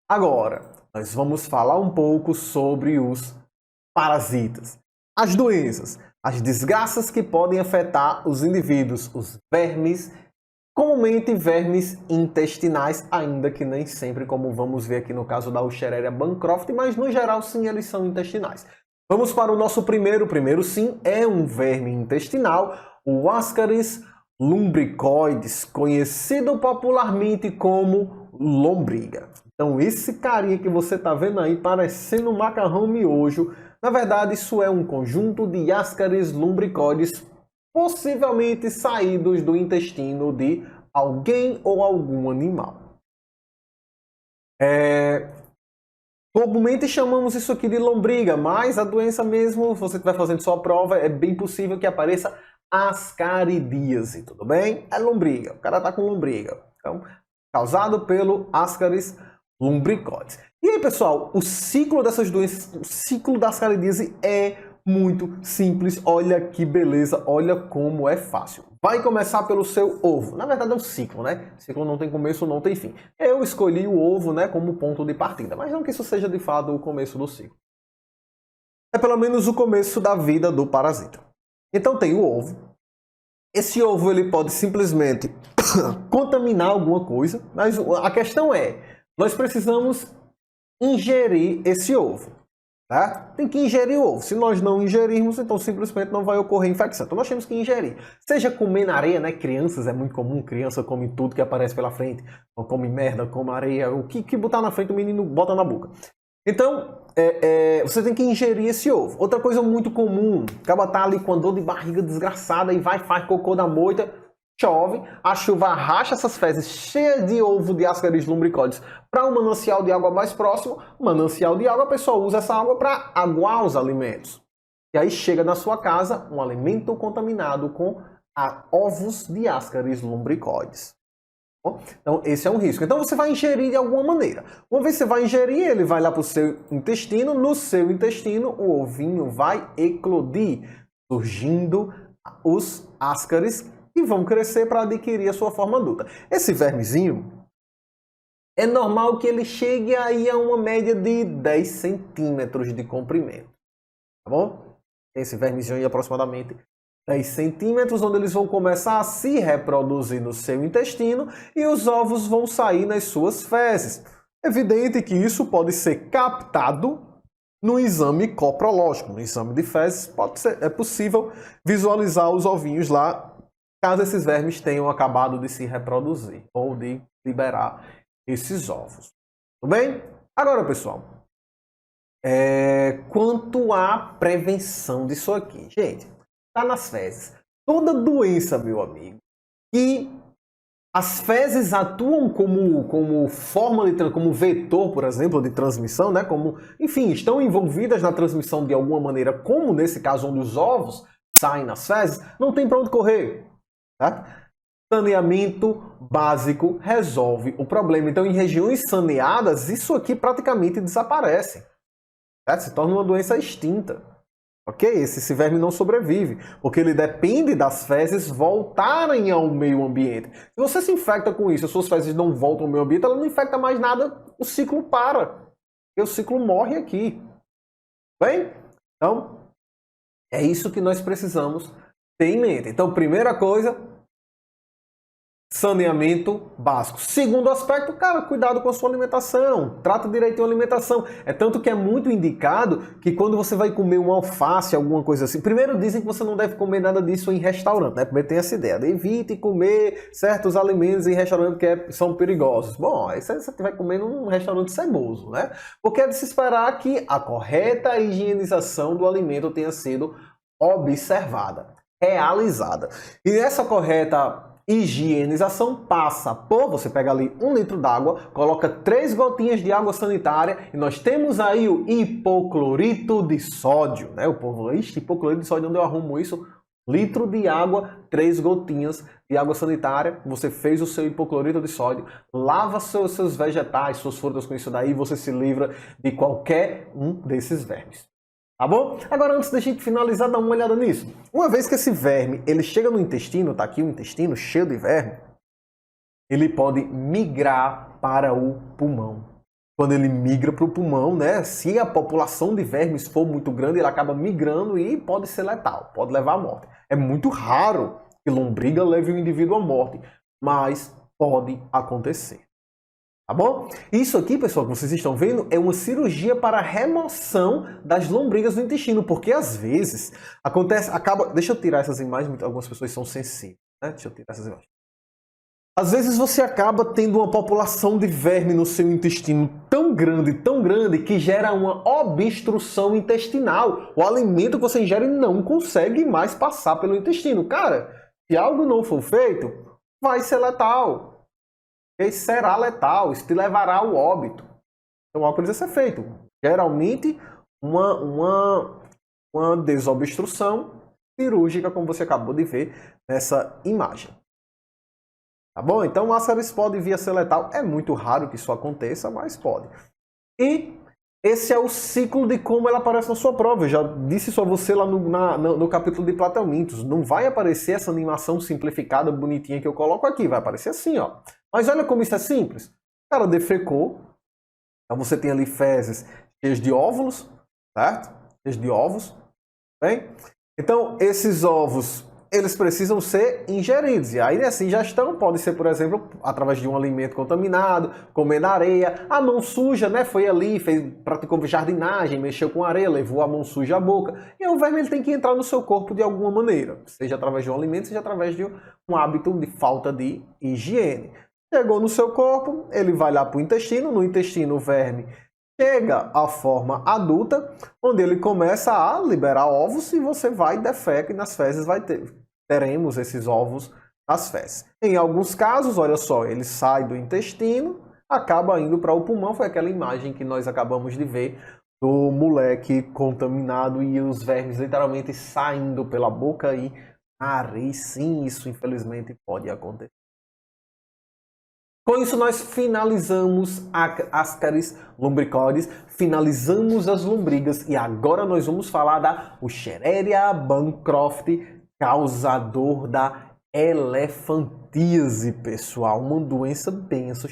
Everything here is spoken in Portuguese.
Agora, nós vamos falar um pouco sobre os parasitas, as doenças, as desgraças que podem afetar os indivíduos, os vermes, comumente vermes intestinais, ainda que nem sempre, como vamos ver aqui no caso da Wuchereria bancroft, mas no geral sim, eles são intestinais. Vamos para o nosso primeiro. O primeiro sim é um verme intestinal, o Ascaris lumbricoides, conhecido popularmente como lombriga. Então esse carinha que você está vendo aí parecendo um macarrão miojo, na verdade isso é um conjunto de Ascaris lumbricoides possivelmente saídos do intestino de alguém ou algum animal. Comumente chamamos isso aqui de lombriga, mas a doença mesmo, se você estiver fazendo sua prova, é bem possível que apareça ascaridíase, tudo bem? É lombriga, o cara tá com lombriga. Então, causado pelo Ascaris lumbricoides. E aí, pessoal, o ciclo dessas doenças, o ciclo da ascaridíase é muito simples. Olha que beleza, olha como é fácil. Vai começar pelo seu ovo. Na verdade é um ciclo, né? Ciclo não tem começo, não tem fim. Eu escolhi o ovo, né, como ponto de partida, mas não que isso seja de fato o começo do ciclo. É pelo menos o começo da vida do parasita. Então tem o ovo. Esse ovo ele pode simplesmente contaminar alguma coisa, mas a questão é, nós precisamos ingerir esse ovo. Tá? Tem que ingerir o ovo. Se nós não ingerirmos, então simplesmente não vai ocorrer infecção. Então nós temos que ingerir. Seja comendo areia, né? Crianças, é muito comum, criança come tudo que aparece pela frente. Ou come merda, come areia, o que botar na frente o menino bota na boca. Então, você tem que ingerir esse ovo. Outra coisa muito comum, acaba tá ali com a dor de barriga desgraçada e vai, faz cocô da moita, chove, a chuva arracha essas fezes cheias de ovo de Ascaris lumbricoides para um manancial de água mais próximo. Manancial de água, a pessoa usa essa água para aguar os alimentos. E aí chega na sua casa um alimento contaminado com ovos de Ascaris lumbricoides. Então, esse é um risco. Então, você vai ingerir de alguma maneira. Uma vez que você vai ingerir, ele vai lá para o seu intestino. No seu intestino, o ovinho vai eclodir, surgindo os Ascaris que vão crescer para adquirir a sua forma adulta. Esse vermezinho, é normal que ele chegue aí a uma média de 10 centímetros de comprimento. Tá bom? Esse vermezinho aí aproximadamente 10 centímetros, onde eles vão começar a se reproduzir no seu intestino e os ovos vão sair nas suas fezes. É evidente que isso pode ser captado no exame coprológico, no exame de fezes, é possível visualizar os ovinhos lá, caso esses vermes tenham acabado de se reproduzir ou de liberar esses ovos. Tudo bem? Agora, pessoal, quanto à prevenção disso aqui. Gente, tá nas fezes. Toda doença, meu amigo, que as fezes atuam como forma de como vetor, por exemplo, de transmissão, né? Enfim, estão envolvidas na transmissão de alguma maneira, como nesse caso onde os ovos saem nas fezes, não tem para onde correr. Tá? Saneamento básico resolve o problema. Então, em regiões saneadas, isso aqui praticamente desaparece. Tá? Se torna uma doença extinta. Ok? Esse verme não sobrevive, porque ele depende das fezes voltarem ao meio ambiente. Se você se infecta com isso, as suas fezes não voltam ao meio ambiente, ela não infecta mais nada, o ciclo para. Porque o ciclo morre aqui. Bem? Então, é isso que nós precisamos ter em mente. Então, primeira coisa, saneamento básico. Segundo aspecto, cara, cuidado com a sua alimentação. Trata direitinho a alimentação. É tanto que é muito indicado que quando você vai comer um alface, alguma coisa assim, primeiro dizem que você não deve comer nada disso em restaurante, né? Primeiro tem essa ideia. Evite comer certos alimentos em restaurante que são perigosos. Bom, aí você vai comer num restaurante ceboso, né? Porque é de se esperar que a correta higienização do alimento tenha sido observada, realizada. E essa correta higienização passa por, você pega ali 1 litro d'água, coloca 3 gotinhas de água sanitária e nós temos aí o hipoclorito de sódio, né? O povo, hipoclorito de sódio, onde eu arrumo isso? Litro de água, 3 gotinhas de água sanitária, você fez o seu hipoclorito de sódio, lava seus vegetais, suas frutas com isso daí, você se livra de qualquer um desses vermes. Tá bom? Agora, antes da gente finalizar, dá uma olhada nisso. Uma vez que esse verme ele chega no intestino, tá aqui o intestino cheio de verme, ele pode migrar para o pulmão. quando ele migra para o pulmão, né? Se a população de vermes for muito grande, ele acaba migrando e pode ser letal, pode levar à morte. É muito raro que lombriga leve o indivíduo à morte, mas pode acontecer. Tá bom? Isso aqui, pessoal, que vocês estão vendo, é uma cirurgia para remoção das lombrigas do intestino, porque às vezes deixa eu tirar essas imagens, algumas pessoas são sensíveis, né? Deixa eu tirar essas imagens. Às vezes você acaba tendo uma população de verme no seu intestino tão grande, que gera uma obstrução intestinal. O alimento que você ingere não consegue mais passar pelo intestino. Cara, se algo não for feito, vai ser letal. E será letal, isso te levará ao óbito. Então algo precisa ser feito. Geralmente, uma desobstrução cirúrgica, como você acabou de ver nessa imagem. Tá bom? Então, ascaris pode vir a ser letal. É muito raro que isso aconteça, mas pode. E esse é o ciclo de como ela aparece na sua prova. Eu já disse isso a você lá no capítulo de Plateumintos. Não vai aparecer essa animação simplificada, bonitinha que eu coloco aqui. Vai aparecer assim, ó. Mas olha como isso é simples. O cara defecou. Então você tem ali fezes cheias de óvulos, certo? Cheias de ovos. Bem? Então, esses ovos, eles precisam ser ingeridos. E aí, essa ingestão pode ser, por exemplo, através de um alimento contaminado, comendo areia. A mão suja, né? Foi ali, praticou jardinagem, mexeu com areia, levou a mão suja à boca. E o verme ele tem que entrar no seu corpo de alguma maneira. Seja através de um alimento, seja através de um hábito de falta de higiene. Chegou no seu corpo, ele vai lá para o intestino. No intestino, o verme chega à forma adulta, onde ele começa a liberar ovos e você vai defeca e nas fezes teremos esses ovos nas fezes. Em alguns casos, olha só, ele sai do intestino, acaba indo para o pulmão. Foi aquela imagem que nós acabamos de ver do moleque contaminado e os vermes literalmente saindo pela boca e nariz. Sim, isso infelizmente pode acontecer. Com isso, nós finalizamos ascaris lumbricoides, finalizamos as lombrigas e agora nós vamos falar da Wuchereria bancroft, causador da elefantíase, pessoal. Uma doença bem assustadora.